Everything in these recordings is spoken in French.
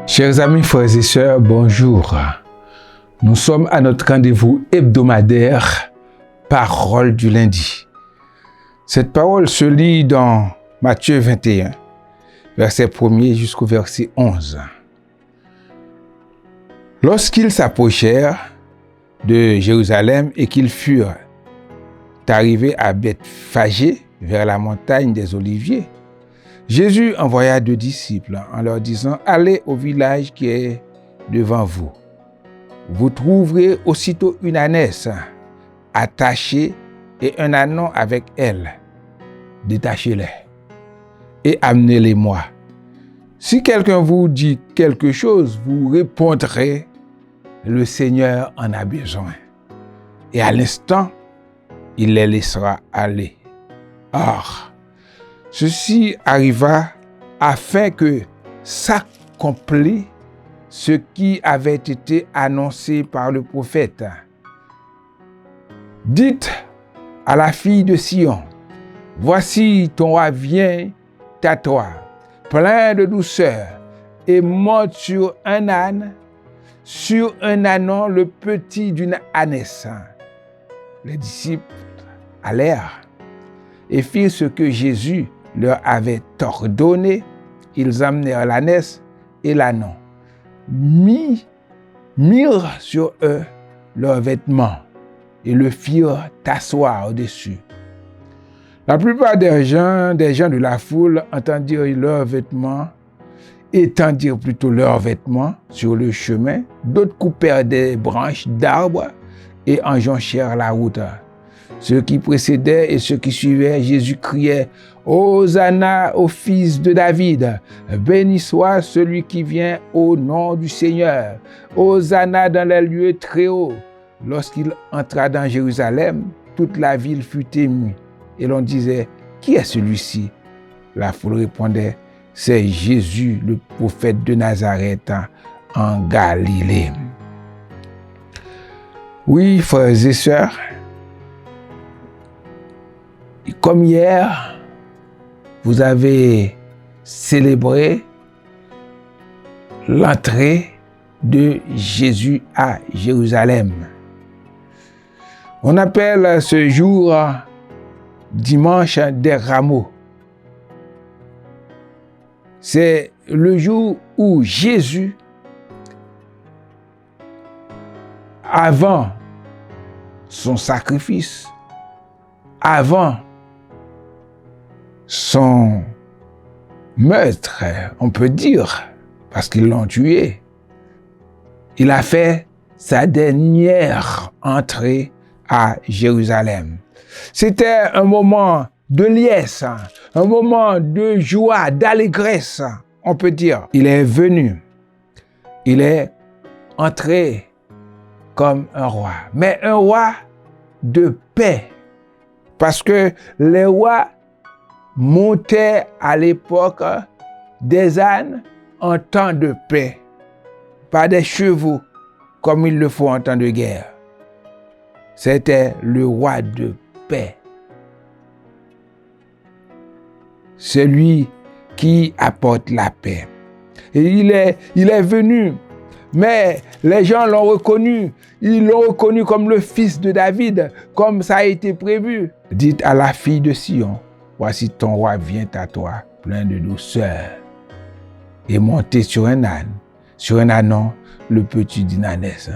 Chers amis, frères et sœurs, bonjour. Nous sommes à notre rendez-vous hebdomadaire, Parole du lundi. Cette parole se lit dans Matthieu 21, verset 1er jusqu'au verset 11. Lorsqu'ils s'approchèrent de Jérusalem et qu'ils furent arrivés à Bethphagée, vers la montagne des Oliviers, Jésus envoya 2 disciples en leur disant « Allez au village qui est devant vous. Vous trouverez aussitôt une ânesse attachée et un ânon avec elle. Détachez-les et amenez-les-moi. Si quelqu'un vous dit quelque chose, vous répondrez « Le Seigneur en a besoin. » Et à l'instant, il les laissera aller. Or, ceci arriva afin que s'accomplisse ce qui avait été annoncé par le prophète. Dites à la fille de Sion, voici ton roi vient à toi, plein de douceur, et monte sur un âne, sur un ânon, le petit d'une ânesse. Les disciples allèrent et firent ce que Jésus leur avait ordonné. Ils amenèrent l'ânesse et l'ânon, mirent sur eux leurs vêtements et le firent asseoir au-dessus. La plupart des gens de la foule étendirent leurs vêtements sur le chemin. D'autres coupèrent des branches d'arbres et enjonchèrent la route. Ceux qui précédaient et ceux qui suivaient, Jésus criait « Hosanna au fils de David, béni soit celui qui vient au nom du Seigneur, Hosanna dans les lieux très hauts. » Lorsqu'il entra dans Jérusalem, toute la ville fut émue, et l'on disait « Qui est celui-ci » La foule répondait « C'est Jésus, le prophète de Nazareth en Galilée. » Oui, frères et sœurs, comme hier, vous avez célébré l'entrée de Jésus à Jérusalem. On appelle ce jour dimanche des Rameaux. C'est le jour où Jésus, avant son sacrifice, avant son meurtre, on peut dire, parce qu'ils l'ont tué, il a fait sa dernière entrée à Jérusalem. C'était un moment de liesse, un moment de joie, d'allégresse, on peut dire. Il est venu, il est entré comme un roi, mais un roi de paix, parce que les rois montaient à l'époque des ânes en temps de paix, pas des chevaux comme il le faut en temps de guerre. C'était le roi de paix. Celui qui apporte la paix. Et il est venu, mais les gens l'ont reconnu. Ils l'ont reconnu comme le fils de David, comme ça a été prévu. Dites à la fille de Sion, voici ton roi vient à toi, plein de douceur, et monté sur un ânon, le petit d'une ânesse.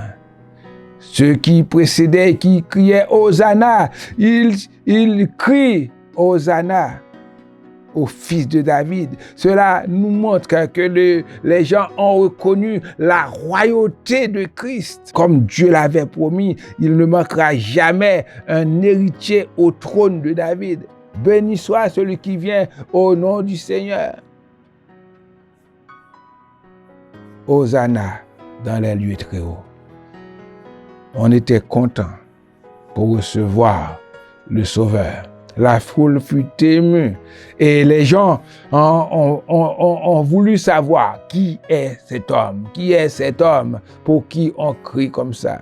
Ceux qui précédaient, qui criaient Hosanna, ils crient Hosanna au fils de David. Cela nous montre que les gens ont reconnu la royauté de Christ. Comme Dieu l'avait promis, il ne manquera jamais un héritier au trône de David. Béni soit celui qui vient au nom du Seigneur. Hosanna dans les lieux très hauts. On était content pour recevoir le Sauveur. La foule fut émue et les gens ont voulu savoir qui est cet homme pour qui on crie comme ça.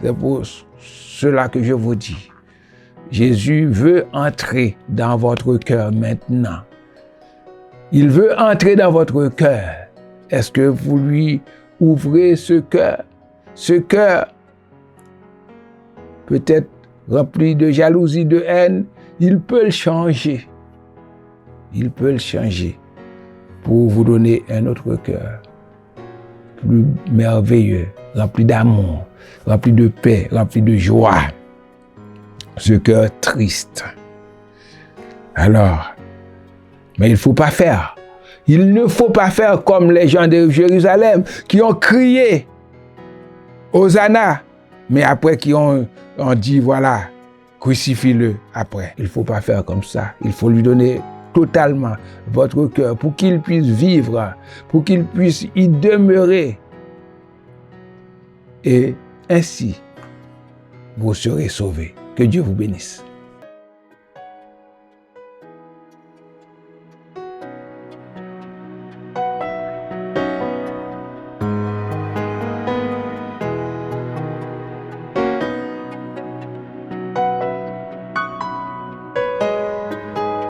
C'est pour cela que je vous dis, Jésus veut entrer dans votre cœur maintenant. Il veut entrer dans votre cœur. Est-ce que vous lui ouvrez ce cœur? Ce cœur, peut-être rempli de jalousie, de haine, il peut le changer. Il peut le changer pour vous donner un autre cœur, plus merveilleux, rempli d'amour, rempli de paix, rempli de joie. Ce cœur triste. Alors, mais il ne faut pas faire. Il ne faut pas faire comme les gens de Jérusalem qui ont crié Hosanna, mais après qui ont dit voilà, crucifie-le après. Il ne faut pas faire comme ça. Il faut lui donner totalement votre cœur pour qu'il puisse vivre, pour qu'il puisse y demeurer. Et ainsi, vous serez sauvés. Que Dieu vous bénisse.